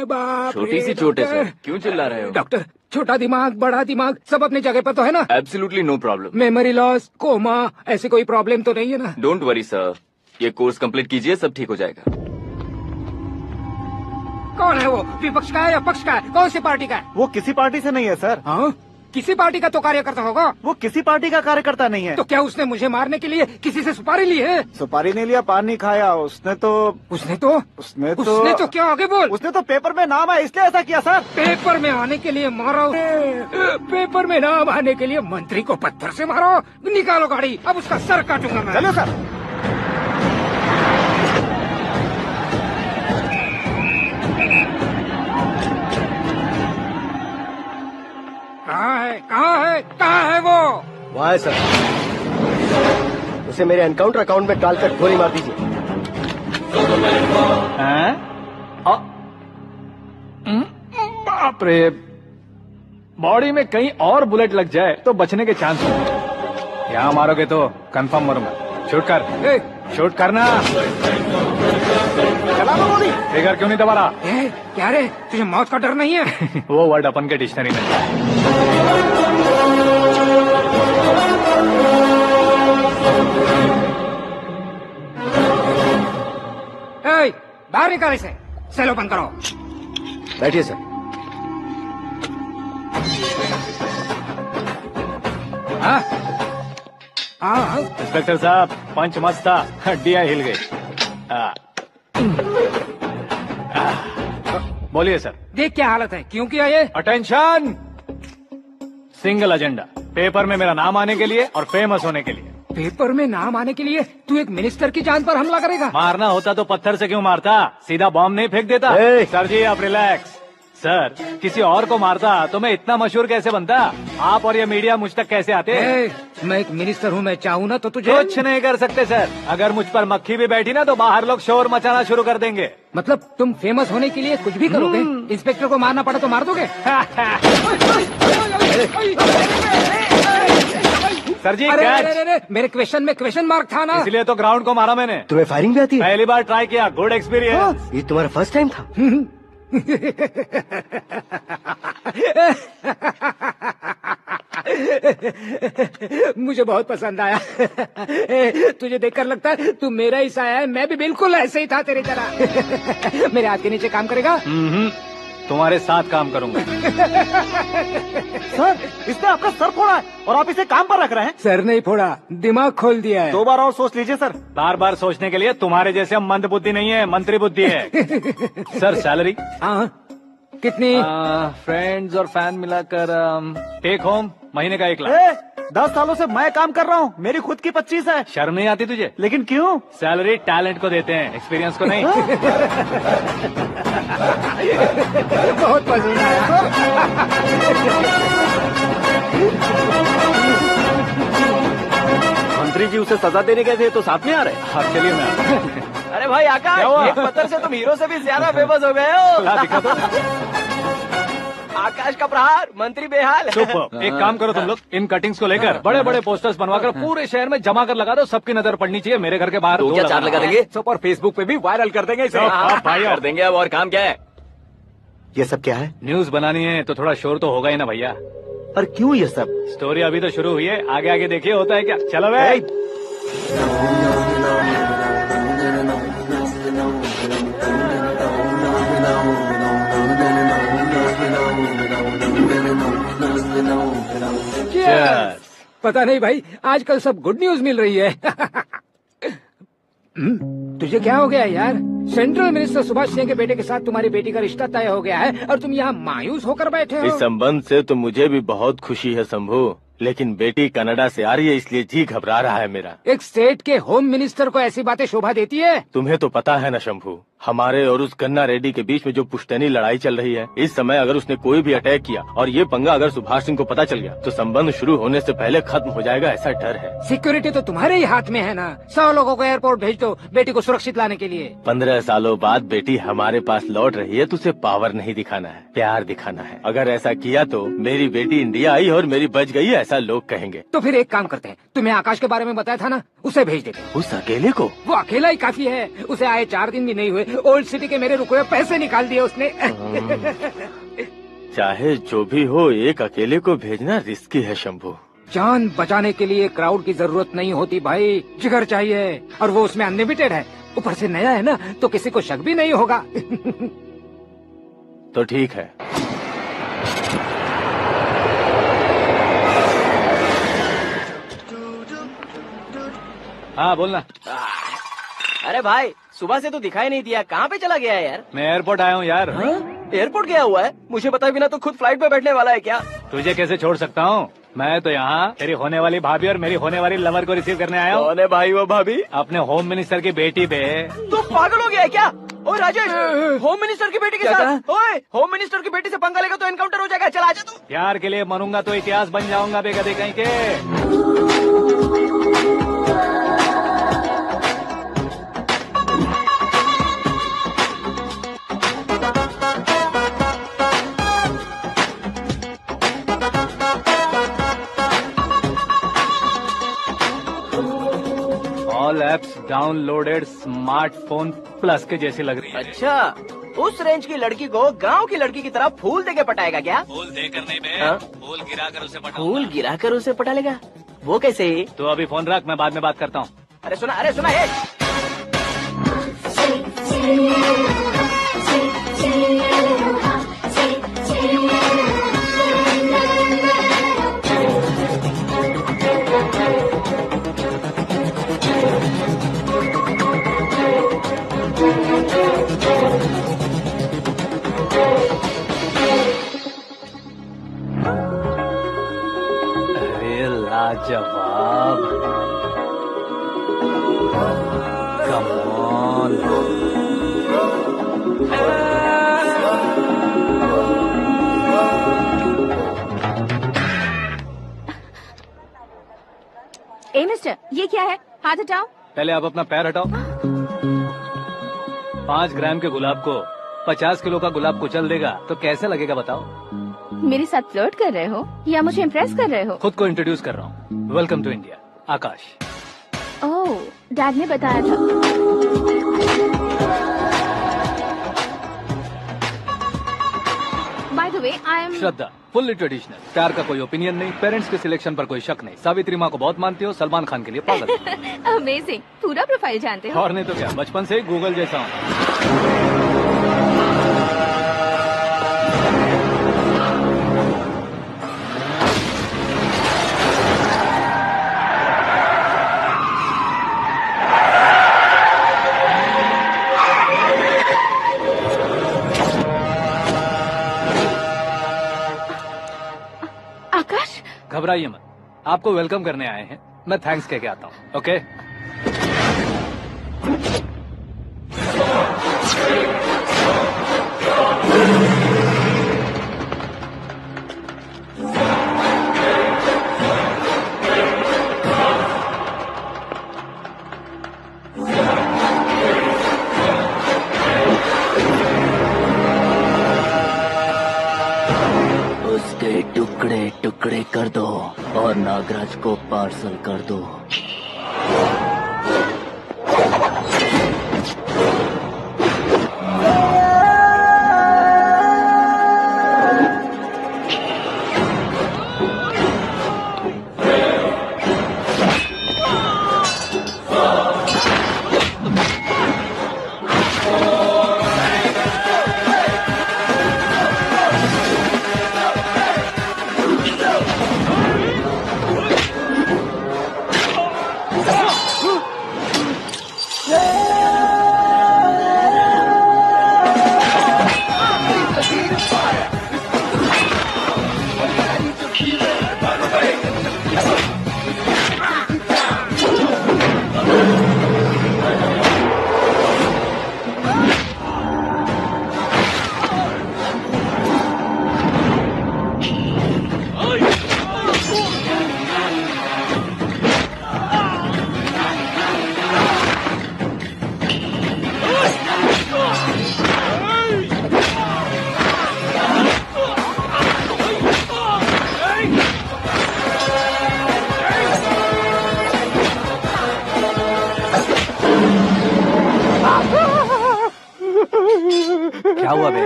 बाप छोटी सी चोट है सर, क्यों चिल्ला रहे हो? डॉक्टर, छोटा दिमाग बड़ा दिमाग सब अपनी जगह पर तो है ना? Absolutely no problem. Memory loss, coma, ऐसी कोई प्रॉब्लम तो नहीं है ना? डोंट वरी सर, ये कोर्स कंप्लीट कीजिए, सब ठीक हो जाएगा। कौन है वो? विपक्ष का है या पक्ष का है? कौन सी पार्टी का है? वो किसी पार्टी से नहीं है सर। हाँ, किसी पार्टी का तो कार्यकर्ता होगा। वो किसी पार्टी का कार्यकर्ता नहीं है। तो क्या उसने मुझे मारने के लिए किसी से सुपारी ली है? सुपारी नहीं लिया, पान नहीं खाया। उसने तो क्या आगे बोल? उसने तो पेपर में नाम है इसलिए ऐसा किया सर। पेपर में आने के लिए मारो? पेपर में नाम आने के लिए मंत्री को पत्थर से मारो? निकालो गाड़ी, अब उसका सर काटूंगा मैं। चलो सर। कहाँ है वो? वहाँ है सर। उसे मेरे एनकाउंटर अकाउंट में डालकर गोली मार दीजिए। बाप रे, बॉडी में कहीं और बुलेट लग जाए तो बचने के चांस होंगे। यहाँ मारोगे तो कंफर्म मरूंगा। शूट कर, शूट करना। चला दो गोली। फिगर क्यों नहीं दबा रहा? क्या रे, तुझे मौत का डर नहीं है? वो वर्ड अपन के डिक्शनरी में है। बाहर निकाल इसे, सेल ओपन करो। बैठिए सर। हाँ, इंस्पेक्टर साहब, पंच मस्त था, हड्डियां हिल गई। बोलिए सर। देख क्या हालत है, क्यों किया ये? अटेंशन, सिंगल एजेंडा, पेपर में मेरा नाम आने के लिए और फेमस होने के लिए। पेपर में नाम आने के लिए तू एक मिनिस्टर की जान पर हमला करेगा? मारना होता तो पत्थर से क्यों मारता, सीधा बॉम्ब नहीं फेंक देता। सर जी आप रिलैक्स। सर, किसी और को मारता तो मैं इतना मशहूर कैसे बनता? आप और ये मीडिया मुझ तक कैसे आते? मैं एक मिनिस्टर हूँ, मैं चाहूँ ना तो तुझे कुछ नहीं कर सकते सर। अगर मुझ पर मक्खी भी बैठी ना तो बाहर लोग शोर मचाना शुरू कर देंगे। मतलब तुम फेमस होने के लिए कुछ भी करोगे? इंस्पेक्टर को मारना पड़ा तो मार दोगे? सर जी अरे, मेरे क्वेश्चन में क्वेश्चन मार्क था ना, इसलिए तो ग्राउंड को मारा मैंने। तुम्हें फायरिंग भी आती है? पहली बार ट्राई किया, गुड एक्सपीरियंस। ये तुम्हारा फर्स्ट टाइम था? मुझे बहुत पसंद आया। तुझे देखकर लगता है तू मेरा ही साया है। मैं भी बिल्कुल ऐसे ही था तेरी तरह। मेरे हाथ के नीचे काम करेगा? तुम्हारे साथ काम करूंगा। सर, इसने आपका सर फोड़ा है और आप इसे काम पर रख रहे हैं। सर नहीं फोड़ा, दिमाग खोल दिया है। 2 बार और सोच लीजिए सर। बार बार सोचने के लिए तुम्हारे जैसे मंद बुद्धि नहीं है, मंत्री बुद्धि है। Sir salary? हाँ, कितनी? फ्रेंड्स और फैन मिलाकर टेक होम महीने का 1 लाख। 10 सालों से मैं काम कर रहा हूँ, मेरी खुद की 25 है। शर्म नहीं आती तुझे? लेकिन क्यों? सैलरी टैलेंट को देते हैं, एक्सपीरियंस को नहीं। बहुत पसंद आया। मंत्री जी उसे सजा देने गए थे तो साथ में आ रहे? हाँ चलिए मैं। अरे भाई आकाश, एक पत्थर से तुम हीरो से भी ज्यादा फेमस हो गए हो। दिखा दो। आकाश का प्रहार, मंत्री बेहाल। सुपर। एक काम करो तुम लोग, इन कटिंग्स को लेकर बड़े बड़े पोस्टर्स बनवाकर पूरे शहर में जमा कर लगा दो। सबकी नजर पड़नी चाहिए। मेरे घर के बाहर 2 क्या 4 लगा देंगे? और फेसबुक पे भी वायरल कर देंगे इसे। भाई कर देंगे। अब और काम क्या है? ये सब क्या है? न्यूज बनानी है तो थोड़ा शोर तो होगा ही ना भैया। पर क्यों ये सब? स्टोरी अभी तो शुरू हुई है, आगे आगे देखिए होता है क्या। चलो भाई। पता नहीं भाई, आजकल सब गुड न्यूज मिल रही है। तुझे क्या हो गया यार? सेंट्रल मिनिस्टर सुभाष सिंह के बेटे के साथ तुम्हारी बेटी का रिश्ता तय हो गया है और तुम यहाँ मायूस होकर बैठे हो। इस संबंध से तो मुझे भी बहुत खुशी है शंभू, लेकिन बेटी कनाडा से आ रही है इसलिए जी घबरा रहा है मेरा। एक स्टेट के होम मिनिस्टर को ऐसी बातें शोभा देती है? तुम्हें तो पता है ना शंभू, हमारे और उस गन्ना रेड्डी के बीच में जो पुश्तैनी लड़ाई चल रही है, इस समय अगर उसने कोई भी अटैक किया और ये पंगा अगर सुभाष सिंह को पता चल गया तो संबंध शुरू होने से पहले खत्म हो जाएगा, ऐसा डर है। सिक्योरिटी तो तुम्हारे ही हाथ में है ना। 100 लोगों को एयरपोर्ट भेज दो बेटी को सुरक्षित लाने के लिए। 15 सालों बाद बेटी हमारे पास लौट रही है तो उसे पावर नहीं दिखाना है, प्यार दिखाना है। अगर ऐसा किया तो मेरी बेटी इंडिया आई और मेरी बच गई, ऐसा लोग कहेंगे। तो फिर एक काम करते हैं, तुम्हें आकाश के बारे में बताया था ना, उसे भेज देते हैं। उस अकेले को? वो अकेला ही काफी है। उसे आए 4 दिन भी नहीं हुए ओल्ड सिटी के मेरे रुके हुए पैसे निकाल दिए उसने। चाहे जो भी हो, एक अकेले को भेजना रिस्की है शंभू। जान बचाने के लिए क्राउड की जरूरत नहीं होती भाई, जिगर चाहिए, और वो उसमें अनलिमिटेड है। ऊपर से नया है ना, तो किसी को शक भी नहीं होगा। तो ठीक है। हाँ बोलना। अरे भाई, सुबह से तो दिखाई नहीं दिया, कहाँ पे चला गया है यार? मैं एयरपोर्ट आया हूँ यार। एयरपोर्ट गया हुआ है? मुझे बताए बिना तो खुद फ्लाइट पे बैठने वाला है क्या? तुझे कैसे छोड़ सकता हूँ? मैं तो यहाँ तेरी होने वाली भाभी और मेरी होने वाली लवर को रिसीव करने आया हूँ। कौन है भाई वो भाभी? अपने होम मिनिस्टर की बेटी पे। तू पागल हो गया है क्या? ओए राजेश, होम मिनिस्टर की बेटी के साथ? ओए, होम मिनिस्टर की बेटी से पंगा लेगा तो एनकाउंटर हो जाएगा। चल आजा तू। प्यार के लिए मरूंगा तो इतिहास बन जाऊंगा बेगदे कहीं के। All apps downloaded smartphone plus के जैसी लग रही है। अच्छा, उस रेंज की लड़की को गांव की लड़की की तरह फूल देके पटाएगा क्या? फूल देकर नहीं बे, हाँ? फूल गिराकर उसे पटा। फूल गिराकर उसे पटा लेगा? वो कैसे? तो अभी फोन रख, मैं बाद में बात करता हूँ। अरे सुना हे। अरे लाजवाब, कम ऑन। ए मिस्टर, ये क्या है? हाथ हटाओ। पहले आप अपना पैर हटाओ। 5 ग्राम के गुलाब को 50 किलो का गुलाब कुचल देगा तो कैसे लगेगा बताओ? मेरे साथ फ्लर्ट कर रहे हो या मुझे इम्प्रेस कर रहे हो? खुद को इंट्रोड्यूस कर रहा हूँ। Welcome to India, Akash. Oh, dad ने बताया था। By the way, I am Shraddha, fully traditional. प्यार का कोई ओपिनियन नहीं, पेरेंट्स के सिलेक्शन पर कोई शक नहीं। सावित्री माँ को बहुत मानती हो, सलमान खान के लिए पागल। अमेजिंग, पूरा प्रोफाइल जानते हो। और नहीं तो क्या, बचपन से ही गूगल जैसा हूँ। आकाश, घबराइए मत, आपको वेलकम करने आए हैं। मैं थैंक्स कह के आता हूँ। ओके? उसके टुकड़े टुकड़े कर दो और नागराज को पार्सल कर दो।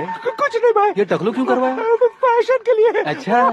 कुछ नहीं भाई, ये टकलू क्यों करवाया? फैशन के लिए। अच्छा,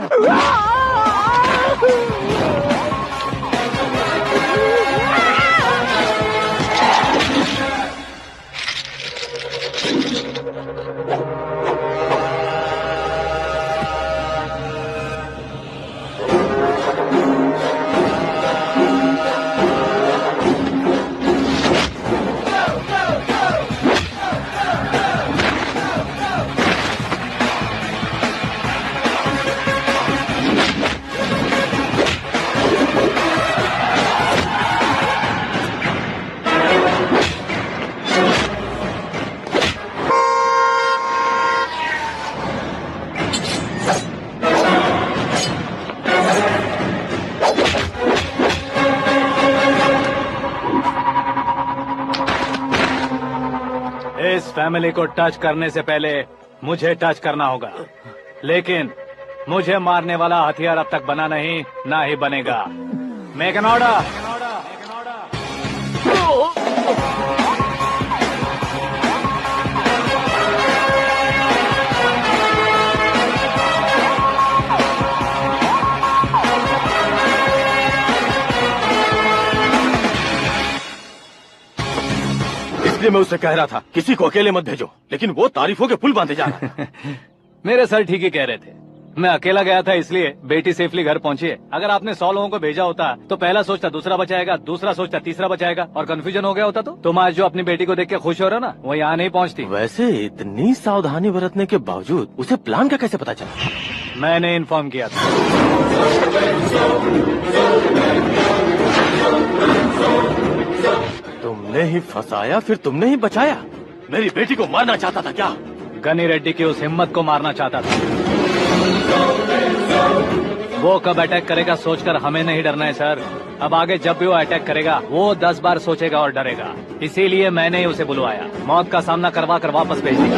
इस फैमिली को टच करने से पहले मुझे टच करना होगा, लेकिन मुझे मारने वाला हथियार अब तक बना नहीं, ना ही बनेगा। Make an order. इसलिए मैं उससे कह रहा था किसी को अकेले मत भेजो, लेकिन वो तारीफों के पुल बांधे जा रहा है। मेरे सर ठीक ही कह रहे थे। मैं अकेला गया था इसलिए बेटी सेफली घर पहुंची है। अगर आपने 100 लोगों को भेजा होता तो पहला सोचता दूसरा बचाएगा, दूसरा सोचता तीसरा बचाएगा, और कंफ्यूजन हो गया होता तो तुम आज जो अपनी बेटी को देख के खुश हो रहे हो ना, वो यहाँ नहीं पहुँचती। वैसे इतनी सावधानी बरतने के बावजूद उसे प्लान का कैसे पता चला? मैंने इन्फॉर्म किया था। तुमने ही फंसाया, फिर तुमने ही बचाया। मेरी बेटी को मारना चाहता था क्या? गनी रेड्डी की उस हिम्मत को मारना चाहता था। वो कब अटैक करेगा सोचकर हमें नहीं डरना है सर। अब आगे जब भी वो अटैक करेगा वो 10 बार सोचेगा और डरेगा। इसीलिए मैंने ही उसे बुलवाया, मौत का सामना करवा कर वापस भेज दिया।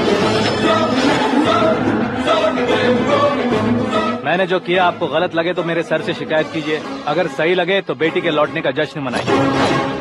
मैंने जो किया आपको गलत लगे तो मेरे सर से शिकायत कीजिए, अगर सही लगे तो बेटी के लौटने का जश्न मनाइए।